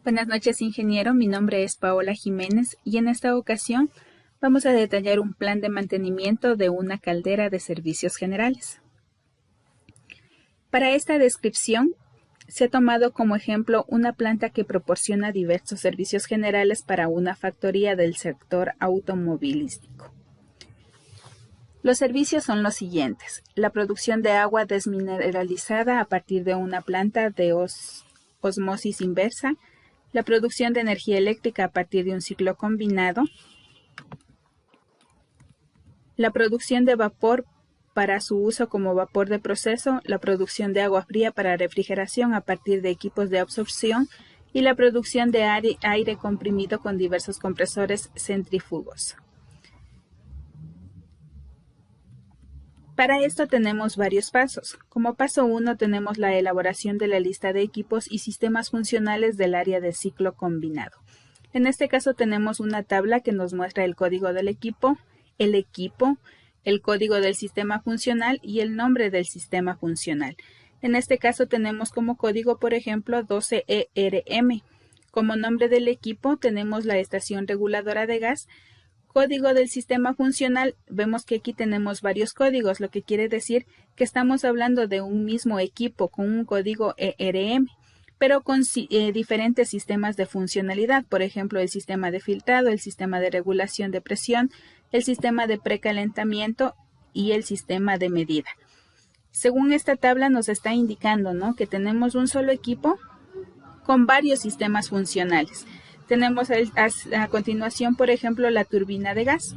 Buenas noches, ingeniero. Mi nombre es Paola Jiménez y en esta ocasión vamos a detallar un plan de mantenimiento de una caldera de servicios generales. Para esta descripción se ha tomado como ejemplo una planta que proporciona diversos servicios generales para una factoría del sector automovilístico. Los servicios son los siguientes: la producción de agua desmineralizada a partir de una planta de osmosis inversa, la producción de energía eléctrica a partir de un ciclo combinado, la producción de vapor para su uso como vapor de proceso, la producción de agua fría para refrigeración a partir de equipos de absorción y la producción de aire comprimido con diversos compresores centrífugos. Para esto tenemos varios pasos. Como paso 1 tenemos la elaboración de la lista de equipos y sistemas funcionales del área de ciclo combinado. En este caso tenemos una tabla que nos muestra el código del equipo, el código del sistema funcional y el nombre del sistema funcional. En este caso tenemos como código, por ejemplo, 12ERM. Como nombre del equipo tenemos la estación reguladora de gas. Código del sistema funcional, vemos que aquí tenemos varios códigos, lo que quiere decir que estamos hablando de un mismo equipo con un código ERM, pero con diferentes sistemas de funcionalidad, por ejemplo, el sistema de filtrado, el sistema de regulación de presión, el sistema de precalentamiento y el sistema de medida. Según esta tabla nos está indicando, ¿no?, que tenemos un solo equipo con varios sistemas funcionales. Tenemos a continuación, por ejemplo, la turbina de gas.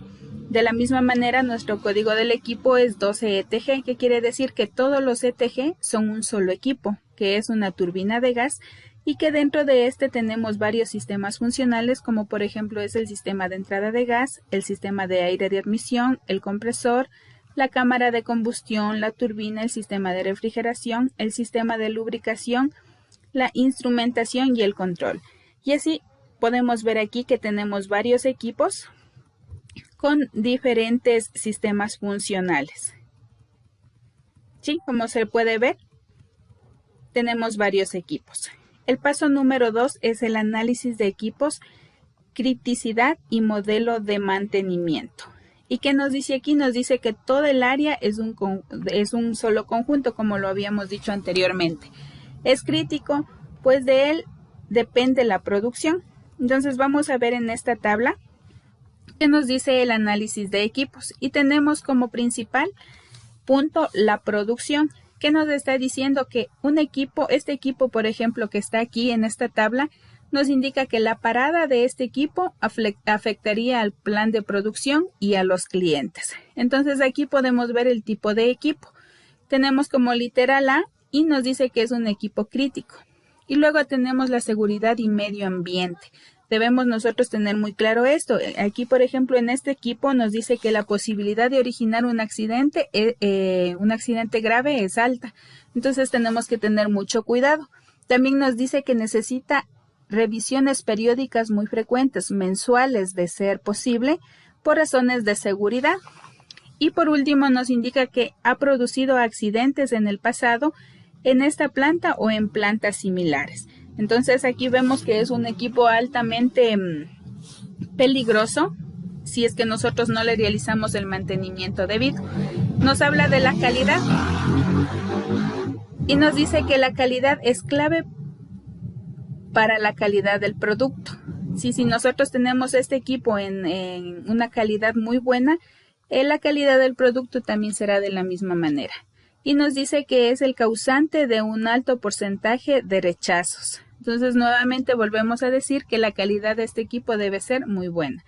De la misma manera, nuestro código del equipo es 12ETG, que quiere decir que todos los ETG son un solo equipo, que es una turbina de gas, y que dentro de este tenemos varios sistemas funcionales, como por ejemplo es el sistema de entrada de gas, el sistema de aire de admisión, el compresor, la cámara de combustión, la turbina, el sistema de refrigeración, el sistema de lubricación, la instrumentación y el control. Y así podemos ver aquí que tenemos varios equipos con diferentes sistemas funcionales. Sí, como se puede ver, tenemos varios equipos. El paso número 2 es el análisis de equipos, criticidad y modelo de mantenimiento. ¿Y qué nos dice aquí? Nos dice que todo el área es un solo conjunto, como lo habíamos dicho anteriormente. Es crítico, pues de él depende la producción. Entonces vamos a ver en esta tabla que nos dice el análisis de equipos y tenemos como principal punto la producción, que nos está diciendo que este equipo, por ejemplo, que está aquí en esta tabla, nos indica que la parada de este equipo afectaría al plan de producción y a los clientes. Entonces aquí podemos ver el tipo de equipo. Tenemos como literal A y nos dice que es un equipo crítico. Y luego tenemos la seguridad y medio ambiente. Debemos nosotros tener muy claro esto. Aquí, por ejemplo, en este equipo nos dice que la posibilidad de originar un accidente grave es alta. Entonces tenemos que tener mucho cuidado. También nos dice que necesita revisiones periódicas muy frecuentes, mensuales de ser posible, por razones de seguridad. Y por último nos indica que ha producido accidentes en el pasado en esta planta o en plantas similares. Entonces aquí vemos que es un equipo altamente peligroso si es que nosotros no le realizamos el mantenimiento debido. Nos habla de la calidad y nos dice que la calidad es clave para la calidad del producto. Si nosotros tenemos este equipo en una calidad muy buena, la calidad del producto también será de la misma manera. Y nos dice que es el causante de un alto porcentaje de rechazos. Entonces nuevamente volvemos a decir que la calidad de este equipo debe ser muy buena.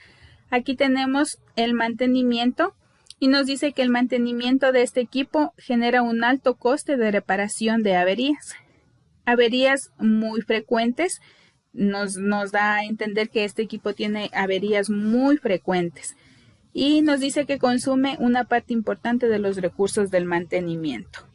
Aquí tenemos el mantenimiento y nos dice que el mantenimiento de este equipo genera un alto coste de reparación de averías. Averías muy frecuentes, nos da a entender que este equipo tiene averías muy frecuentes. Y nos dice que consume una parte importante de los recursos del mantenimiento.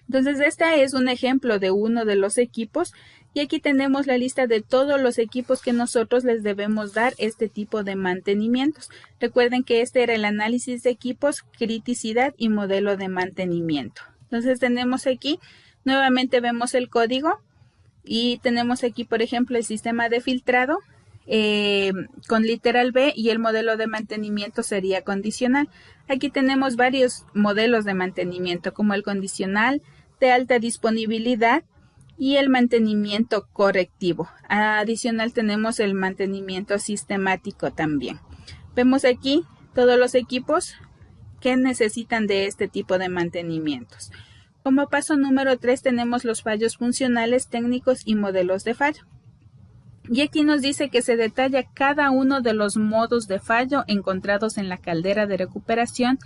Entonces, este es un ejemplo de uno de los equipos y aquí tenemos la lista de todos los equipos que nosotros les debemos dar este tipo de mantenimientos. Recuerden que este era el análisis de equipos, criticidad y modelo de mantenimiento. Entonces, tenemos aquí, nuevamente vemos el código Y tenemos aquí, por ejemplo, el sistema de filtrado con literal B y el modelo de mantenimiento sería condicional. Aquí tenemos varios modelos de mantenimiento, como el condicional, de alta disponibilidad y el mantenimiento correctivo. Adicional tenemos el mantenimiento sistemático también. Vemos aquí todos los equipos que necesitan de este tipo de mantenimientos. Como paso número 3 tenemos los fallos funcionales, técnicos y modelos de fallo. Y aquí nos dice que se detalla cada uno de los modos de fallo encontrados en la caldera de recuperación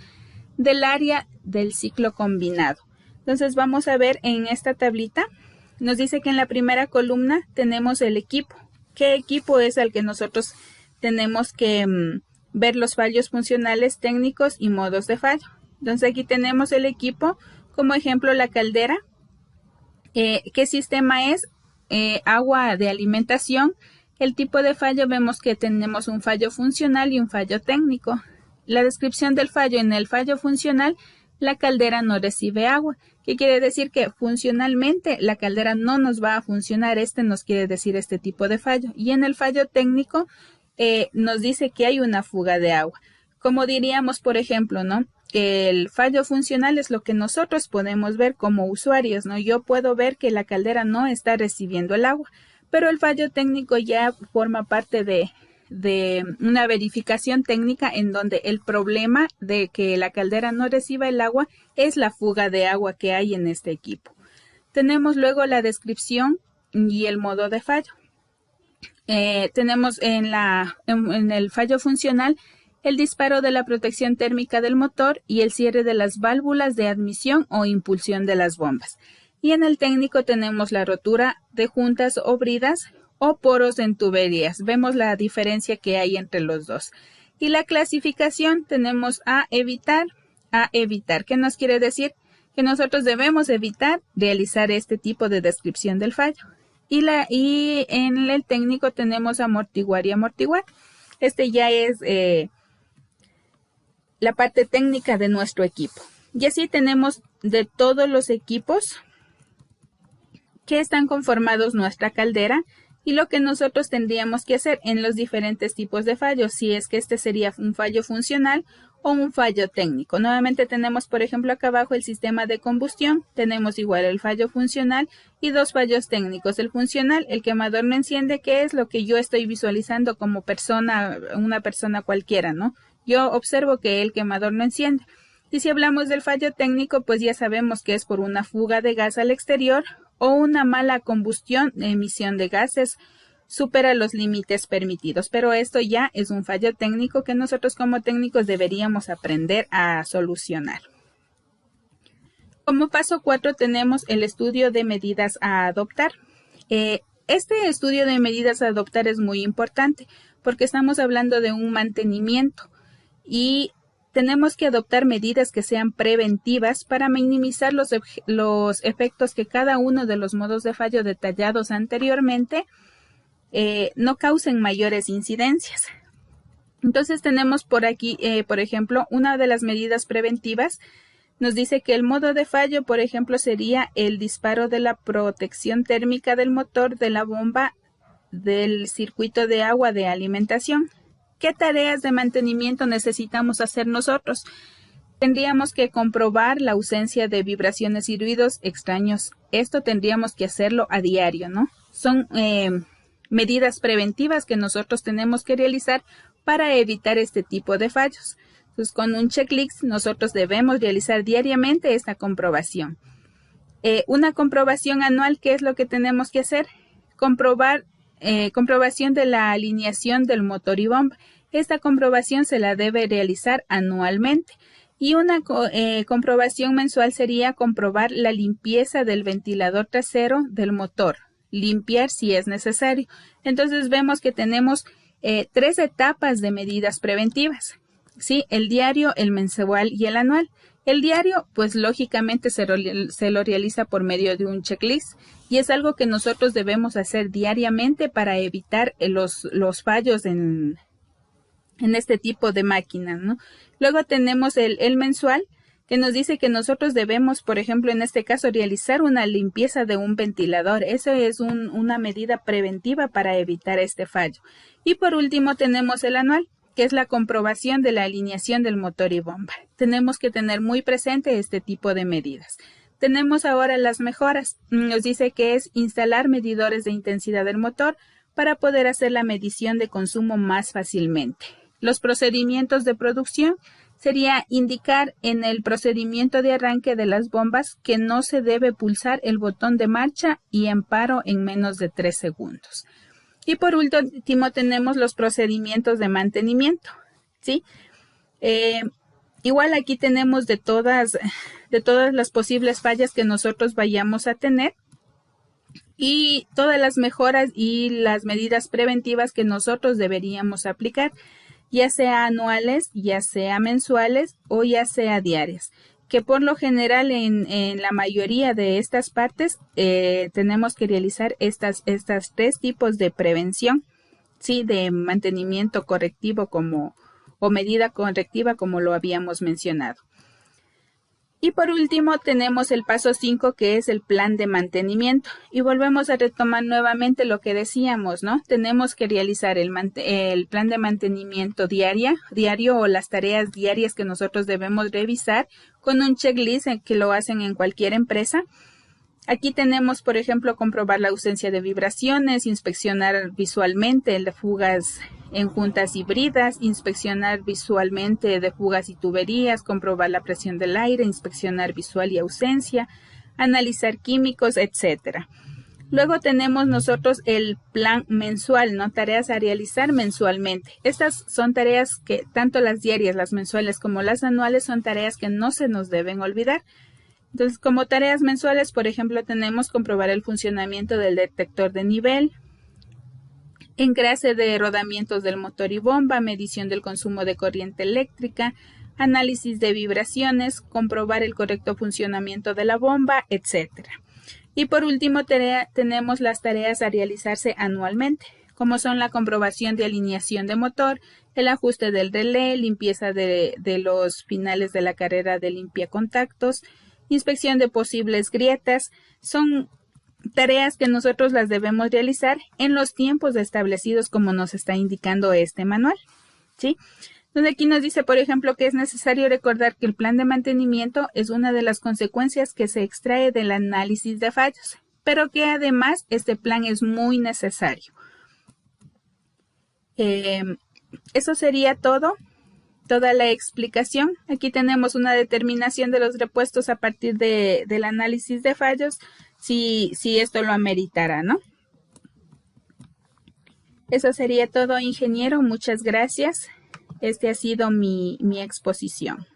del área del ciclo combinado. Entonces vamos a ver en esta tablita, nos dice que en la primera columna tenemos el equipo. ¿Qué equipo es el que nosotros tenemos que ver los fallos funcionales, técnicos y modos de fallo? Entonces aquí tenemos el equipo, como ejemplo la caldera. ¿Qué sistema es? Agua de alimentación. El tipo de fallo vemos que tenemos un fallo funcional y un fallo técnico. La descripción del fallo: en el fallo funcional la caldera no recibe agua. ¿Qué quiere decir? Que funcionalmente la caldera no nos va a funcionar. Nos quiere decir este tipo de fallo. Y en el fallo técnico nos dice que hay una fuga de agua. Como diríamos, por ejemplo, ¿no? Que el fallo funcional es lo que nosotros podemos ver como usuarios, ¿no? Yo puedo ver que la caldera no está recibiendo el agua, pero el fallo técnico ya forma parte de una verificación técnica en donde el problema de que la caldera no reciba el agua es la fuga de agua que hay en este equipo. Tenemos luego la descripción y el modo de fallo. Tenemos en el fallo funcional el disparo de la protección térmica del motor y el cierre de las válvulas de admisión o impulsión de las bombas. Y en el técnico tenemos la rotura de juntas o bridas o poros en tuberías. Vemos la diferencia que hay entre los dos. Y la clasificación tenemos a evitar. ¿Qué nos quiere decir? Que nosotros debemos evitar realizar este tipo de descripción del fallo. Y en el técnico tenemos amortiguar y amortiguar. Ya es la parte técnica de nuestro equipo. Y así tenemos de todos los equipos que están conformados nuestra caldera y lo que nosotros tendríamos que hacer en los diferentes tipos de fallos, si es que este sería un fallo funcional o un fallo técnico. Nuevamente tenemos, por ejemplo, acá abajo el sistema de combustión, tenemos igual el fallo funcional y dos fallos técnicos. El funcional, el quemador no enciende, que es lo que yo estoy visualizando como persona, una persona cualquiera, ¿no? Yo observo que el quemador no enciende. Y si hablamos del fallo técnico, pues ya sabemos que es por una fuga de gas al exterior o una mala combustión, emisión de gases, supera los límites permitidos. Pero esto ya es un fallo técnico que nosotros como técnicos deberíamos aprender a solucionar. Como paso 4 tenemos el estudio de medidas a adoptar. Este estudio de medidas a adoptar es muy importante porque estamos hablando de un mantenimiento y tenemos que adoptar medidas que sean preventivas para minimizar los efectos que cada uno de los modos de fallo detallados anteriormente no causen mayores incidencias. Entonces tenemos por aquí, por ejemplo, una de las medidas preventivas nos dice que el modo de fallo, por ejemplo, sería el disparo de la protección térmica del motor de la bomba del circuito de agua de alimentación. ¿Qué tareas de mantenimiento necesitamos hacer nosotros? Tendríamos que comprobar la ausencia de vibraciones y ruidos extraños. Esto tendríamos que hacerlo a diario, ¿no? Son medidas preventivas que nosotros tenemos que realizar para evitar este tipo de fallos. Entonces, con un checklist nosotros debemos realizar diariamente esta comprobación. Una comprobación anual, ¿qué es lo que tenemos que hacer? Comprobación de la alineación del motor y bomba. Esta comprobación se la debe realizar anualmente. Y una comprobación mensual sería comprobar la limpieza del ventilador trasero del motor. Limpiar si es necesario. Entonces vemos que tenemos 3 etapas de medidas preventivas. ¿Sí? El diario, el mensual y el anual. El diario, pues lógicamente se lo realiza por medio de un checklist y es algo que nosotros debemos hacer diariamente para evitar los fallos en este tipo de máquinas, ¿no? Luego tenemos el mensual, que nos dice que nosotros debemos, por ejemplo, en este caso, realizar una limpieza de un ventilador. Eso es una medida preventiva para evitar este fallo. Y por último tenemos el anual, que es la comprobación de la alineación del motor y bomba. Tenemos que tener muy presente este tipo de medidas. Tenemos ahora las mejoras. Nos dice que es instalar medidores de intensidad del motor para poder hacer la medición de consumo más fácilmente. Los procedimientos de producción sería indicar en el procedimiento de arranque de las bombas que no se debe pulsar el botón de marcha y en paro en menos de 3 segundos. Y por último tenemos los procedimientos de mantenimiento, ¿sí? Igual aquí tenemos de todas las posibles fallas que nosotros vayamos a tener y todas las mejoras y las medidas preventivas que nosotros deberíamos aplicar, ya sea anuales, ya sea mensuales o ya sea diarias, que por lo general en la mayoría de estas partes tenemos que realizar estas 3 tipos de prevención, ¿sí? De mantenimiento correctivo o medida correctiva como lo habíamos mencionado. Y por último tenemos el paso 5, que es el plan de mantenimiento. Y volvemos a retomar nuevamente lo que decíamos, ¿no? Tenemos que realizar el plan de mantenimiento diario o las tareas diarias que nosotros debemos revisar con un checklist que lo hacen en cualquier empresa. Aquí tenemos, por ejemplo, comprobar la ausencia de vibraciones, inspeccionar visualmente de fugas en juntas híbridas, inspeccionar visualmente de fugas y tuberías, comprobar la presión del aire, inspeccionar visual y ausencia, analizar químicos, etcétera. Luego tenemos nosotros el plan mensual, ¿no? Tareas a realizar mensualmente. Estas son tareas que tanto las diarias, las mensuales como las anuales son tareas que no se nos deben olvidar. Entonces, como tareas mensuales, por ejemplo, tenemos comprobar el funcionamiento del detector de nivel, engrase de rodamientos del motor y bomba, medición del consumo de corriente eléctrica, análisis de vibraciones, comprobar el correcto funcionamiento de la bomba, etc. Y por último, tenemos las tareas a realizarse anualmente, como son la comprobación de alineación de motor, el ajuste del relé, limpieza de los finales de la carrera de limpia contactos, inspección de posibles grietas. Son tareas que nosotros las debemos realizar en los tiempos establecidos como nos está indicando este manual, ¿sí? Entonces aquí nos dice, por ejemplo, que es necesario recordar que el plan de mantenimiento es una de las consecuencias que se extrae del análisis de fallos, pero que además este plan es muy necesario. Eso sería toda la explicación. Aquí tenemos una determinación de los repuestos a partir del análisis de fallos, si esto lo ameritara, ¿no? Eso sería todo, ingeniero. Muchas gracias. Este ha sido mi exposición.